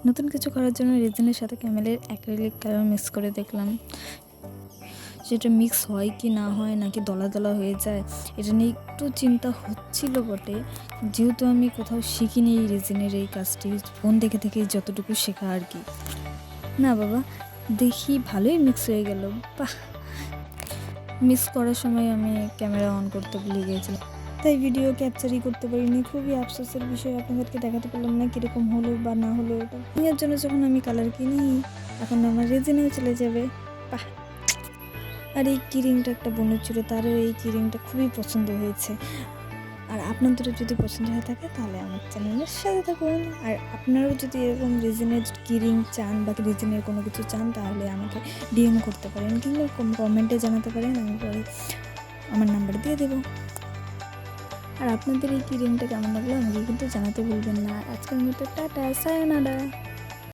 নতুন কিছু করার জন্য রেজিনের সাথে ক্যামেলের অ্যাক্রিলিক কালার মিক্স করে দেখলাম, সেটা মিক্স হয় কি না হয়, নাকি দলা দলা হয়ে যায়, এটা নিয়ে একটু চিন্তা হচ্ছিল বটে। যেহেতু আমি কোথাও শিখিনি এই রেজিনের এই কাজটি, ফোন দেখে দেখে যতটুকু শেখা আর কি। না বাবা, দেখি ভালোই মিক্স হয়ে গেল। বাহ! মিক্স করার সময় আমি ক্যামেরা অন করতে ভুলে গিয়েছিলাম, তাই ভিডিও ক্যাপচারই করতে পারিনি। খুবই আফসোসের বিষয়, আপনাদেরকে দেখাতে পারলাম না কীরকম হলো বা না হলো। এটা এর জন্য যখন আমি কালার কিনি, এখন আমার রেজিনেও চলে যাবে। বাহ! আর এই কিরিংটা একটা বোনের ছিল, তারও এই কিরিংটা খুবই পছন্দ হয়েছে। আর আপনাদেরও যদি পছন্দ হয়ে থাকে তাহলে আমার চ্যানেলের সাথে থাকুন। আর আপনারাও যদি এরকম রেজিনের কিরিং চান বা রেজিনের কোনো কিছু চান, তাহলে আমাকে ডিএম করতে পারেন কিংবা কমেন্টে জানাতে পারেন, আমি পরে আমার নাম্বার দিয়ে দেবো। আর আপনাদের এই কিরিংটা কেমন লাগলো আমাকে কিন্তু জানাতে ভুলবেন না। আজকের মতো টাটা, সায়োনারা।